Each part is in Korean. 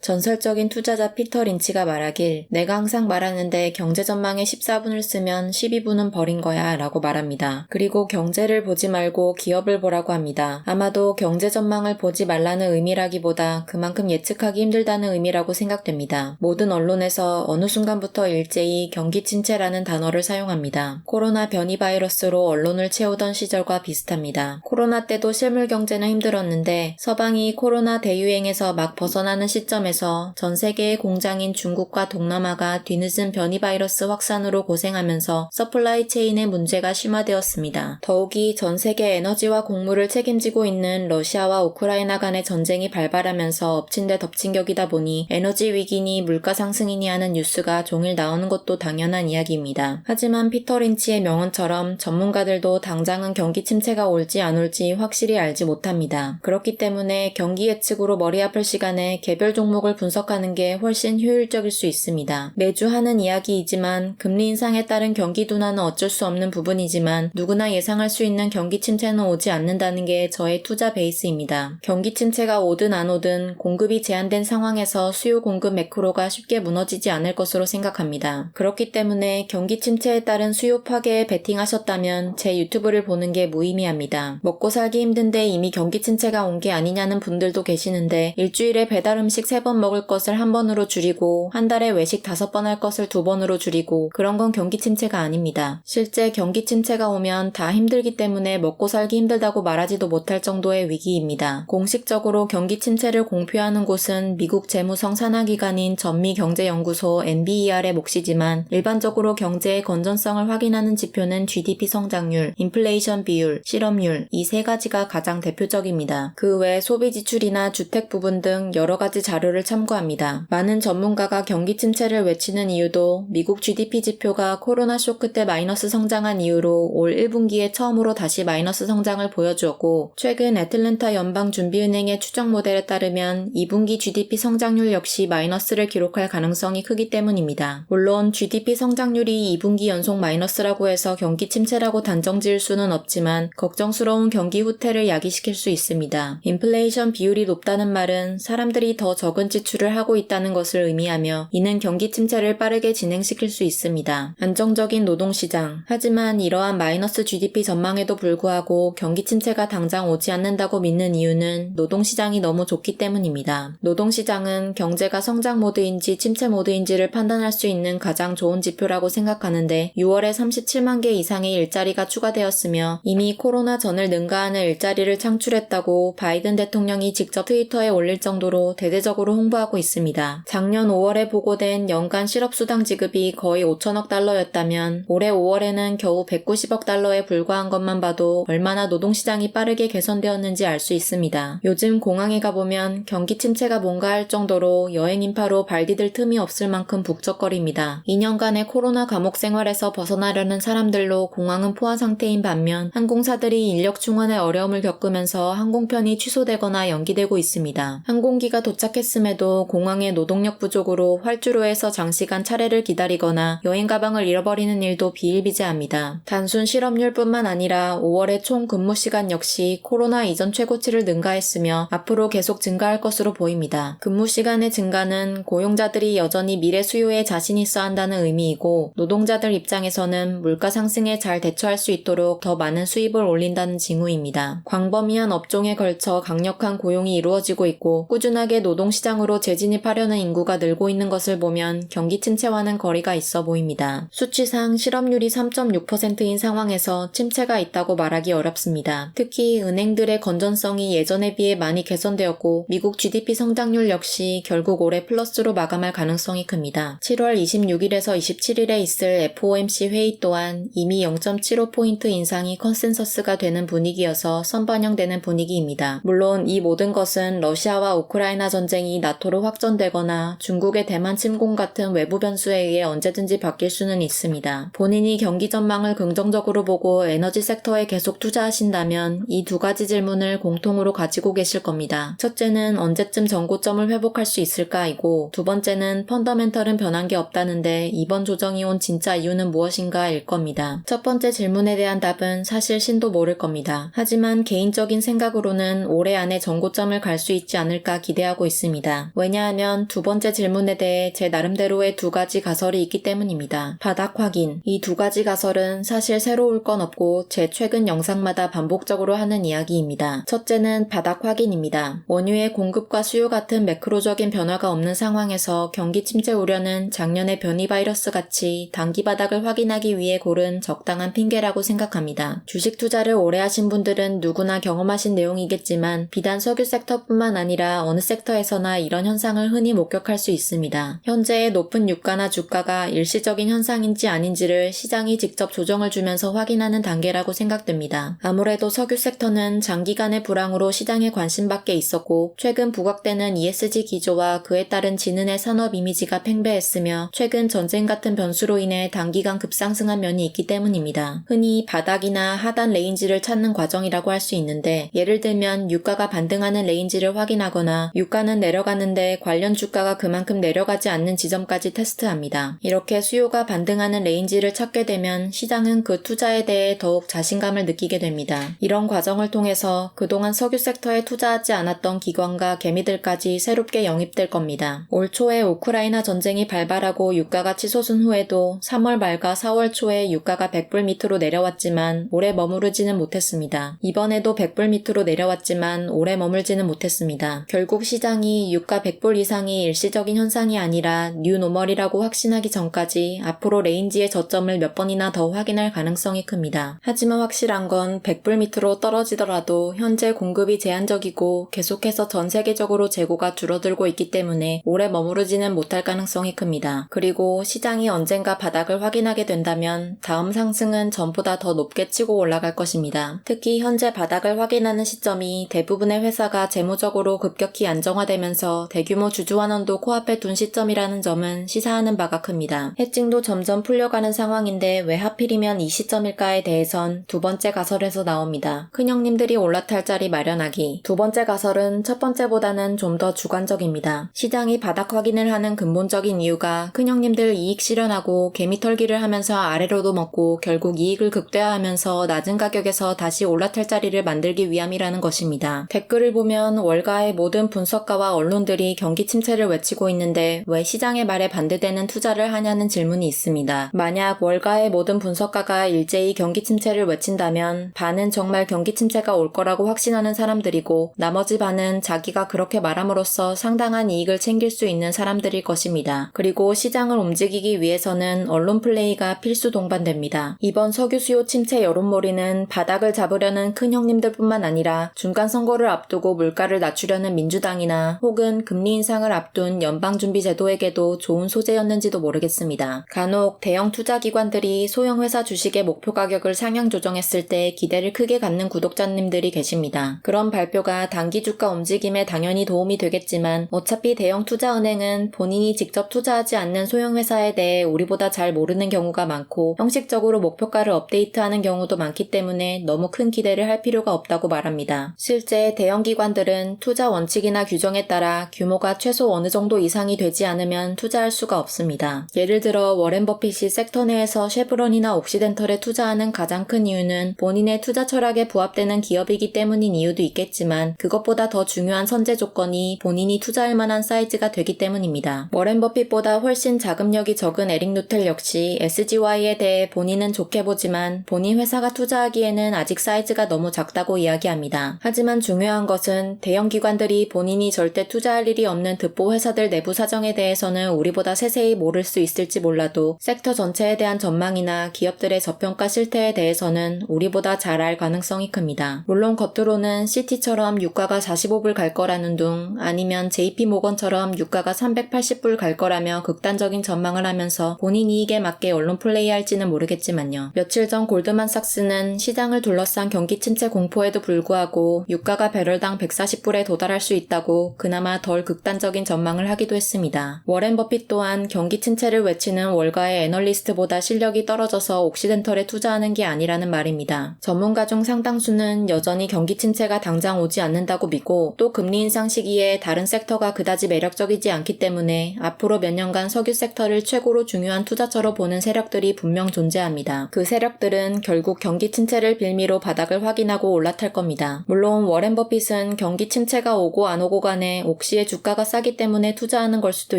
전설적인 투자자 피터 린치가 말하길 내가 항상 말하는데 경제 전망의 14분을 쓰면 12분은 버린 거야 라고 말합니다. 그리고 경제를 보지 말고 기업을 보라고 합니다. 아마도 경제 전망을 보지 말라는 의미라기보다 그만큼 예측하기 힘들다는 의미라고 생각됩니다. 모든 언론에서 어느 순간부터 일제히 경기 침체라는 단어를 사용합니다. 코로나 변이 바이러스로 언론을 채우던 시절과 비슷합니다. 코로나 때도 실물 경제는 힘들었는데 서방이 코로나 대유행에서 막 벗어나는 시점에서 전 세계의 공장인 중국과 동남아가 뒤늦은 변이 바이러스 확산으로 고생하면서 서플라이 체인의 문제가 심화되었습니다. 더욱이 전 세계 에너지와 곡물을 책임지고 있는 러시아와 우크라이나 간의 전쟁이 발발하면서 엎친 데 덮친 격이다 보니 에너지 위기니 물가 상승이니 하는 뉴스가 종일 나오는 것도 당연한 이야기입니다. 하지만 피터 린치의 명언처럼 전문가들도 당장은 경기 침체가 올지 안 올지 확실히 알지 못합니다. 그렇기 때문에 경기 예측으로 머리 아플 시간에 개별 종목을 분석하는 게 훨씬 효율적일 수 있습니다. 매주 하는 이야기이지만 금리 인상에 따른 경기 둔화는 어쩔 수 없는 부분이지만 누구나 예상할 수 있는 경기 침체는 오지 않는다는 게 저의 투자 베이스입니다. 경기 침체가 오든 안 오든 공급이 제한된 상황에서 수요 공급 매크로가 쉽게 무너지지 않을 것으로 생각합니다. 그렇기 때문에 경기 침체에 따른 수요 파괴에 베팅하셨다면 제 유튜브를 보는 게 무의미합니다. 먹고 살기 힘든데 이미 경기 침체가 온 게 아니냐는 분들도 계시는데 일주일에 배달 음식 3번 먹을 것을 1번으로 줄이고 한 달에 외식 5번 할 것을 2번으로 줄이고 그런 건 경기 침체가 아닙니다. 실제 경기 침체가 오면 다 힘들기 때문에 먹고 살기 힘들다고 말하지도 못할 정도의 위기입니다. 공식적으로 경기 침체를 공표하는 곳은 미국 재무성산하기관인 전미경제연구소 NBER의 몫이지만 일반적으로 경제의 건전성을 확인하는 지표는 GDP 성장률, 인플레이션 비율, 실업률 이 3가지가 가장 대표적입니다. 그 외 소비 지출이나 주택 부분 등 여러 가지 자료를 참고합니다. 많은 전문가가 경기 침체를 외치는 이유도 미국 GDP 지표가 코로나 쇼크 때 마이너스 성장한 이후로 올 1분기에 처음으로 다시 마이너스 성장을 보여주었고 최근 애틀랜타 연방준비은행의 추정 모델에 따르면 2분기 GDP 성장률 역시 마이너스를 기록할 가능성이 크기 때문입니다. 물론 GDP 성장률이 2분기 연속 마이너스라고 해서 경기 침체라고 단정 지을 수는 없지만 걱정스러운 경기 후퇴를 야기시킬 수 있습니다. 인플레이션 비율이 높다는 말은 사람들이 더 적은 지출을 하고 있다는 것을 의미하며 이는 경기 침체를 빠르게 진행시킬 수 있습니다. 안정적인 노동시장. 하지만 이러한 마이너스 GDP 전망에도 불구하고 경기 침체가 당장 오지 않는다고 믿는 이유는 노동시장이 너무 좋기 때문입니다. 노동시장은 경제가 성장 모드인지 침체 모드인지를 판단할 수 있는 가장 좋은 지표라고 생각하는데 6월에 37만 개 이상의 일자리가 추가되었으며 이미 코로나 전을 능가하는 일자리를 창출했다고 바이든 대통령이 직접 트위터에 올릴 정도로 대대적으로 홍보하고 있습니다. 작년 5월에 보고된 연간 실업수당 지급이 거의 5천억 달러였다면 올해 5월에는 겨우 190억 달러에 불과한 것만 봐도 얼마나 노동시장이 빠르게 개선되었는지 알 수 있습니다. 요즘 공항에 가보면 경기 침체가 뭔가 할 정도로 여행 인파로 발 디딜 틈이 없을 만큼 북적거립니다. 2년간의 코로나 감옥 생활에서 벗어나려는 사람들로 공항은 포화 상태인 반면 항공사들이 인력 충원에 어려움을 겪으면서 항공편이 취소되거나 연기되고 있습니다. 항공기가 도착했음에도 공항의 노동력 부족으로 활주로에서 장시간 차례를 기다리거나 여행 가방을 잃어버리는 일도 비일비재합니다. 단순 실업률뿐만 아니라 5월의 총 근무 시간 역시 코로나 이전 최고치를 능가했으며 앞으로 계속 증가할 것으로 보입니다. 근무 시간의 증가는 고용자들이 여전히 미래 수요에 자신 있어 한다는 의미이고 노동자들 입장에서는 물가 상승에 잘 대처할 수 있도록 더 많은 수입을 올린다는 징후입니다. 광범위한 업종에 걸쳐 강력한 고용이 이루어지고 있고 꾸준하게 노동시장으로 재진입하려는 인구가 늘고 있는 것을 보면 경기 침체와는 거리가 있어 보입니다. 수치상 실업률이 3.6%인 상황에서 침체가 있다고 말하기 어렵습니다. 특히 은행들의 건전성이 예전에 비해 많이 개선되었고 미국 GDP 성장률 역시 결국 올해 플러스로 마감할 가능성이 큽니다. 7월 26일에서 27일에 있을 FOMC 회의 또한 이미 0.75포인트 인상이 컨센서스가 되는 분위기여서 선반영되는 분위기입니다. 물론 이 모든 것은 러시아와 우크라이나 전쟁이 나토로 확전되거나 중국의 대만 침공 같은 외부 변수에 의해 언제든지 바뀔 수는 있습니다. 본인이 경기 전망을 긍정적으로 보고 에너지 섹터에 계속 투자하신다면 이 2가지 질문을 공통으로 가지고 계실 겁니다. 첫째는 언제쯤 전고점을 회복할 수 있을까이고 두 번째는 펀더멘털은 변한 게 없다는데 이번 조정이 온 진짜 이유는 무엇인가일 겁니다. 첫 번째 질문에 대한 답은 사실 신도 모를 겁니다. 하지만 개인적인 생각으로는 올해 안에 전고점을 갈 수 있지 않을까 기대하고 있습니다. 겁니다. 왜냐하면 두 번째 질문에 대해 제 나름대로의 두 가지 가설이 있기 때문입니다. 바닥 확인. 이 두 가지 가설은 사실 새로울 건 없고 제 최근 영상마다 반복적으로 하는 이야기입니다. 첫째는 바닥 확인입니다. 원유의 공급과 수요 같은 매크로적인 변화가 없는 상황에서 경기 침체 우려는 작년의 변이 바이러스 같이 단기 바닥을 확인하기 위해 고른 적당한 핑계라고 생각합니다. 주식 투자를 오래 하신 분들은 누구나 경험하신 내용이겠지만 비단 석유 섹터뿐만 아니라 어느 섹터에서나 이런 현상을 흔히 목격할 수 있습니다. 현재의 높은 유가나 주가가 일시적인 현상인지 아닌지를 시장이 직접 조정을 주면서 확인하는 단계라고 생각됩니다. 아무래도 석유 섹터는 장기간의 불황으로 시장에 관심받게 있었고 최근 부각되는 ESG 기조와 그에 따른 진은의 산업 이미지가 팽배했으며 최근 전쟁 같은 변수로 인해 단기간 급상승한 면이 있기 때문입니다. 흔히 바닥이나 하단 레인지를 찾는 과정이라고 할 수 있는데 예를 들면 유가가 반등하는 레인지를 확인하거나 유가는 내려가는데 관련 주가가 그만큼 내려가지 않는 지점까지 테스트합니다. 이렇게 수요가 반등하는 레인지를 찾게 되면 시장은 그 투자에 대해 더욱 자신감을 느끼게 됩니다. 이런 과정을 통해서 그동안 석유 섹터에 투자하지 않았던 기관과 개미들까지 새롭게 영입될 겁니다. 올 초에 우크라이나 전쟁이 발발하고 유가가 치솟은 후에도 3월 말과 4월 초에 유가가 100불 밑으로 내려왔지만 오래 머무르지는 못했습니다. 이번에도 100불 밑으로 내려왔지만 오래 머물지는 못했습니다. 결국 시장이 유가 100불 이상이 일시적인 현상이 아니라 뉴노멀이라고 확신하기 전까지 앞으로 레인지의 저점을 몇 번이나 더 확인할 가능성이 큽니다. 하지만 확실한 건 100불 밑으로 떨어지더라도 현재 공급이 제한적이고 계속해서 전 세계적으로 재고가 줄어들고 있기 때문에 오래 머무르지는 못할 가능성이 큽니다. 그리고 시장이 언젠가 바닥을 확인하게 된다면 다음 상승은 전보다 더 높게 치고 올라갈 것입니다. 특히 현재 바닥을 확인하는 시점이 대부분의 회사가 재무적으로 급격히 안정화되면서 대규모 주주환원도 코앞에 둔 시점이라는 점은 시사하는 바가 큽니다. 해칭도 점점 풀려가는 상황인데 왜 하필이면 이 시점일까에 대해선 두 번째 가설에서 나옵니다. 큰형님들이 올라탈 자리 마련하기. 두 번째 가설은 첫 번째보다는 좀 더 주관적입니다. 시장이 바닥 확인을 하는 근본적인 이유가 큰형님들 이익 실현하고 개미털기를 하면서 아래로도 먹고 결국 이익을 극대화하면서 낮은 가격에서 다시 올라탈 자리를 만들기 위함이라는 것입니다. 댓글을 보면 월가의 모든 분석가와 언론들이 경기 침체를 외치고 있는데 왜 시장의 말에 반대되는 투자를 하냐는 질문이 있습니다. 만약 월가의 모든 분석가가 일제히 경기 침체를 외친다면 반은 정말 경기 침체가 올 거라고 확신하는 사람들이고 나머지 반은 자기가 그렇게 말함으로써 상당한 이익을 챙길 수 있는 사람들일 것입니다. 그리고 시장을 움직이기 위해서는 언론 플레이가 필수 동반됩니다. 이번 석유 수요 침체 여론몰이는 바닥을 잡으려는 큰 형님들뿐만 아니라 중간 선거를 앞두고 물가를 낮추려는 민주당이나 혹은 금리 인상을 앞둔 연방준비제도에게도 좋은 소재였는지도 모르겠습니다. 간혹 대형 투자기관들이 소형 회사 주식의 목표 가격을 상향 조정했을 때 기대를 크게 갖는 구독자님들이 계십니다. 그런 발표가 단기 주가 움직임에 당연히 도움이 되겠지만 어차피 대형 투자은행은 본인이 직접 투자하지 않는 소형 회사에 대해 우리보다 잘 모르는 경우가 많고 형식적으로 목표가를 업데이트하는 경우도 많기 때문에 너무 큰 기대를 할 필요가 없다고 말합니다. 실제 대형 기관들은 투자 원칙이나 규정에 따라 규모가 최소 어느 정도 이상이 되지 않으면 투자할 수가 없습니다. 예를 들어 워렌 버핏이 섹터 내에서 쉐브론이나 옥시덴털에 투자하는 가장 큰 이유는 본인의 투자 철학에 부합되는 기업이기 때문인 이유도 있겠지만 그것보다 더 중요한 선제 조건이 본인이 투자할 만한 사이즈가 되기 때문입니다. 워렌 버핏보다 훨씬 자금력이 적은 에릭 누텔 역시 SGY에 대해 본인은 좋게 보지만 본인 회사가 투자하기에는 아직 사이즈가 너무 작다고 이야기합니다. 하지만 중요한 것은 대형 기관들이 본인이 절대 투자할 일이 없는 득보 회사들 내부 사정에 대해서는 우리보다 세세히 모를 수 있을지 몰라도 섹터 전체에 대한 전망이나 기업들의 저평가 실태에 대해서는 우리보다 잘 알 가능성이 큽니다. 물론 겉으로는 CT처럼 유가가 45불 갈 거라는 둥 아니면 JP모건처럼 유가가 380불 갈 거라며 극단적인 전망을 하면서 본인 이익에 맞게 언론 플레이할지는 모르겠지만요. 며칠 전 골드만삭스는 시장을 둘러싼 경기 침체 공포에도 불구하고 유가가 배럴당 140불에 도달할 수 있다고 그나마 덜 극단적인 전망을 하기도 했습니다. 워렌 버핏 또한 경기 침체를 외치는 월가의 애널리스트보다 실력이 떨어져서 옥시덴털에 투자하는 게 아니라는 말입니다. 전문가 중 상당수는 여전히 경기 침체가 당장 오지 않는다고 믿고 또 금리 인상 시기에 다른 섹터가 그다지 매력적이지 않기 때문에 앞으로 몇 년간 석유 섹터를 최고로 중요한 투자처로 보는 세력들이 분명 존재합니다. 그 세력들은 결국 경기 침체를 빌미로 바닥을 확인하고 올라탈 겁니다. 물론 워렌 버핏은 경기 침체가 오고 안 오고 간에 옥시의 주가가 싸기 때문에 투자하는 걸 수도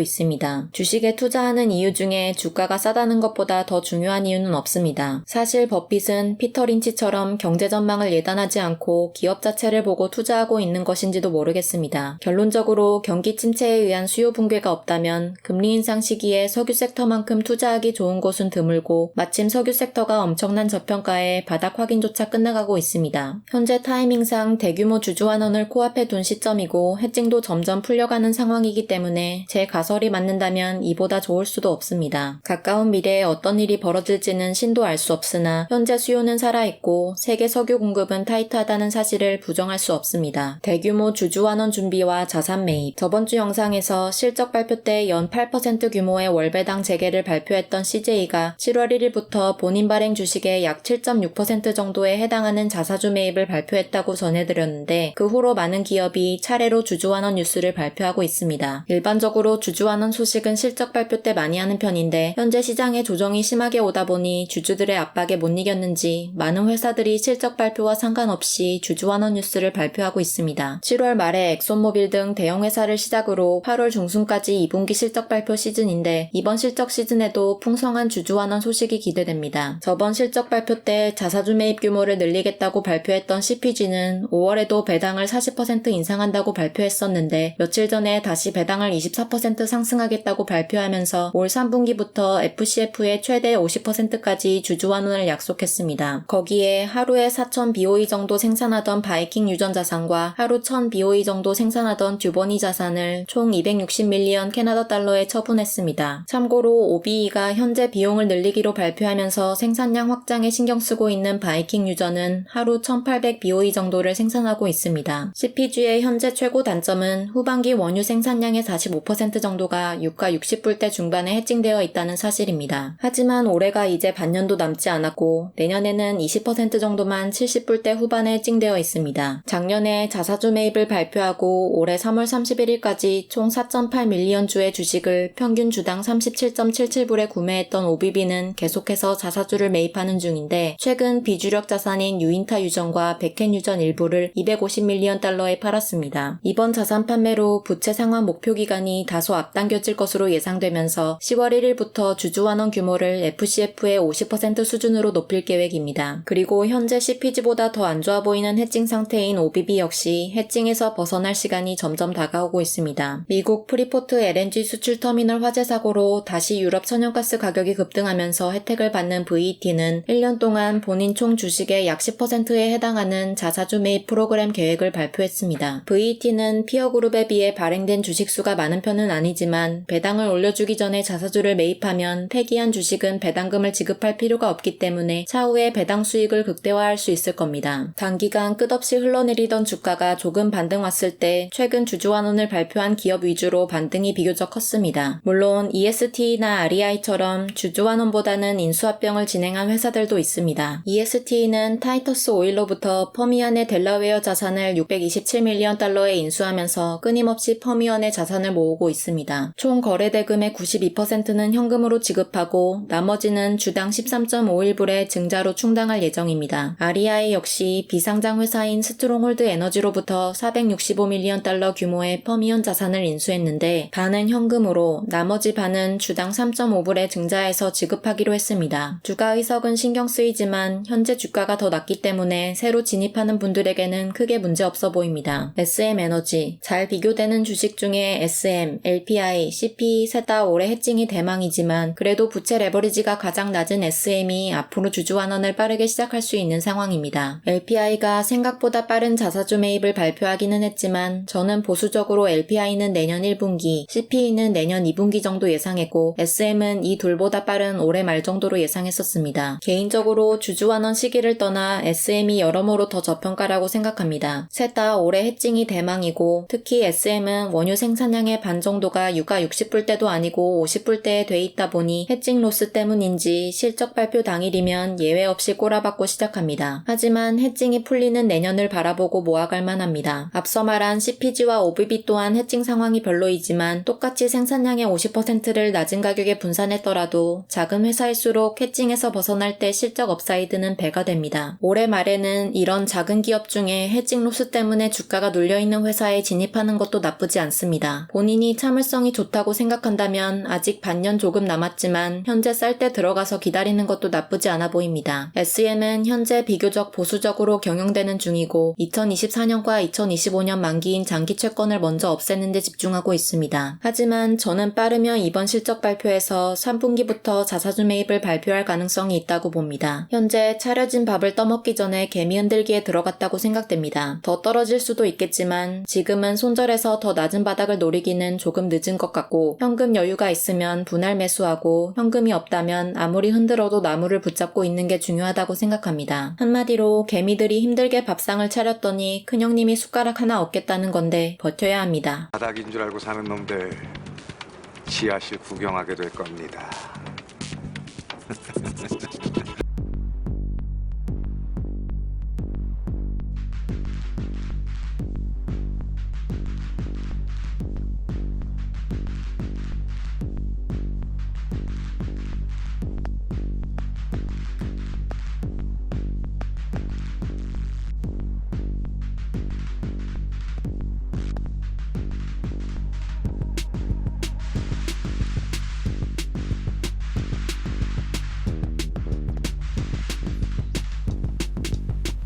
있습니다. 주식에 투자하는 이유 중에 주가가 싸다는 것보다 더 중요한 이유는 없습니다. 사실 버핏은 피터 린치처럼 경제 전망을 예단하지 않고 기업 자체를 보고 투자하고 있는 것인지도 모르겠습니다. 결론적으로 경기 침체에 의한 수요 붕괴가 없다면 금리 인상 시기에 석유 섹터만큼 투자하기 좋은 곳은 드물고 마침 석유 섹터가 엄청난 저평가에 바닥 확인조차 끝나가고 있습니다. 현재 타이밍상 대규모 주주환원을 코앞에 둔 시점이고 해칭도 점점 풀려가는 상황이기 때문에 제 가설이 맞는다면 이보다 좋을 수도 없습니다. 가까운 미래에 어떤 일이 벌어질지는 신도 알 수 없으나 현재 수요는 살아있고 세계 석유 공급은 타이트하다는 사실을 부정할 수 없습니다. 대규모 주주환원 준비와 자산 매입. 저번 주 영상에서 실적 발표 때 연 8% 규모의 월배당 재개를 발표했던 CJ가 7월 1일부터 본인 발행 주식의 약 7.6% 정도에 해당하는 자사주 매입을 발표했다고 전해드렸는데 그 후로 많은 기업이 차례로 주주환원 뉴스를 발표하고 있습니다. 일반적으로 주주환원 소식은 실적 발표 때 많이 하는 편인데 현재 시장에 조정이 심하게 오다 보니 주주들의 압박에 못 이겼는지 많은 회사들이 실적 발표와 상관없이 주주환원 뉴스를 발표하고 있습니다. 7월 말에 엑손모빌 등 대형 회사를 시작으로 8월 중순까지 2분기 실적 발표 시즌인데 이번 실적 시즌에도 풍성한 주주환원 소식이 기대됩니다. 저번 실적 발표 때 자사주 매입 규모를 늘리겠다고 발표했던 CPG는 5월에도 배당을 40% 인상한다고 발표했었는데 며칠 전에 다시 배당을 24% 상승하겠다고 발표하면서 올 3분기부터 FCF의 최대 50%까지 주주환원을 약속했습니다. 거기에 하루에 4,000 BOE 정도 생산하던 바이킹 유전 자산과 하루 1,000 BOE 정도 생산하던 듀버니 자산을 총 260밀리언 캐나다 달러에 처분했습니다. 참고로 OBE가 현재 비용을 늘리기로 발표하면서 생산량 확장에 신경 쓰고 있는 바이킹 유전은 하루 1,800 BOE 정도를 생산하고 있습니다. CPG의 현재 최고 단점은 후반기 원유 생산량의 45% 정도가 유가 60불대 중반에 해칭되어 있다는 사실입니다. 하지만 올해가 이제 반년도 남지 않았고 내년에는 20% 정도만 70불대 후반에 해칭되어 있습니다. 작년에 자사주 매입을 발표하고 올해 3월 31일까지 총 4.8밀리언 주의 주식을 평균 주당 37.77불에 구매했던 OBB는 계속해서 자사주를 매입하는 중인데 최근 비주력 자산인 유인타 유전과 백켄 유전 일부를 250밀리언 달러에 팔았습니다. 이번 자산 판매로 부채 상환 목표 기간이 다소 앞당겨질 것으로 예상되면서 10월 1일부터 주주환원 규모를 FCF의 50% 수준으로 높일 계획입니다. 그리고 현재 CPG보다 더 안 좋아 보이는 해칭 상태인 OBB 역시 해칭에서 벗어날 시간이 점점 다가오고 있습니다. 미국 프리포트 LNG 수출 터미널 화재 사고로 다시 유럽 천연가스 가격이 급등하면서 혜택을 받는 VET는 1년 동안 본인 총 주식의 약 10%에 해당하는 자사주 매입 프로그램 계획을 발표했습니다. VET는 피어그룹에 비해 발행된 주식수가 많은 편은 아니지만 배당을 올려주기 전에 자사주를 매입하면 폐기한 주식은 배당금을 지급할 필요가 없기 때문에 차후에 배당 수익을 극대화할 수 있을 겁니다. 단기간 끝없이 흘러내리던 주가가 조금 반등 왔을 때 최근 주주환원을 발표한 기업 위주로 반등이 비교적 컸습니다. 물론 EST나 REI처럼 주주환원보다는 인수합병을 진행한 회사들도 있습니다. EST는 타이터스 오일로부터 퍼미언의 델라웨어 자산을 627밀리언 달러에 인수하면서 끊임없이 퍼미언의 자산을 모으고 있습니다. 총 거래 대금의 92%는 현금으로 지급하고 나머지는 주당 13.51불의 증자로 충당할 예정입니다. REI 역시 비상장 회사인 스트롱홀드 에너지로부터 465밀리언 달러 규모의 퍼미언 자산을 인수했는데 반은 현금으로 나머지 반은 주당 3.5불의 증자해서 지급하기로 했습니다. 주가 의석은 신경 쓰이지만 현재 주가가 더 낮기 때문에 새로 진입하는 분들에게는 크게 문제없어 보입니다. SM-에너지 잘 비교되는 주식 중에 SM, LPI, CP 셋 다 올해 해칭이 대망이지만 그래도 부채 레버리지가 가장 낮은 SM이 앞으로 주주환원을 빠르게 시작할 수 있는 상황입니다. LPI가 생각보다 빠른 자사주 매입을 발표하기는 했지만 저는 보수적으로 LPI는 내년 1분기, CP는 내년 2분기 정도 예상했고 SM은 이 둘보다 빠른 올해 말 정도로 예상했었습니다. 개인적으로 주주환원 시기를 떠나 SM이 여러모로 더 저평가라고 생각합니다. 셋 다 올해 해칭이 대망이고 특히 SM은 원유 생산량의 반 정도가 유가 60불대도 아니고 50불대에 돼 있다 보니 해칭 로스 때문인지 실적 발표 당일이면 예외 없이 꼬라박고 시작합니다. 하지만 해칭이 풀리는 내년을 바라보고 모아갈 만합니다. 앞서 말한 CPG와 OBB 또한 해칭 상황이 별로이지만 똑같이 생산량의 50%를 낮은 가격에 분산했더라도 작은 회사일수록 해칭에서 벗어날 때 실적 업사이드는 배가 됩니다. 올해 말에는 이런 작은 기업 중에 해칭 로스 때문에 주가가 눌려있는 회사에 진입하는 참아가는 것도 나쁘지 않습니다. 본인이 참을성이 좋다고 생각한다면 아직 반년 조금 남았지만 현재 쌀 때 들어가서 기다리는 것도 나쁘지 않아 보입니다. SM은 현재 비교적 보수적으로 경영되는 중이고 2024년과 2025년 만기인 장기 채권을 먼저 없애는 데 집중하고 있습니다. 하지만 저는 빠르면 이번 실적 발표에서 3분기부터 자사주 매입을 발표할 가능성이 있다고 봅니다. 현재 차려진 밥을 떠먹기 전에 개미 흔들기에 들어갔다고 생각됩니다. 더 떨어질 수도 있겠지만 지금은 손절해서 더 낮은 바닥을 노리기는 조금 늦은 것 같고 현금 여유가 있으면 분할 매수하고 현금이 없다면 아무리 흔들어도 나무를 붙잡고 있는 게 중요하다고 생각합니다. 한마디로 개미들이 힘들게 밥상을 차렸더니 큰형님이 숟가락 하나 얻겠다는 건데 버텨야 합니다. 바닥인 줄 알고 사는 놈들 지하실 구경하게 될 겁니다.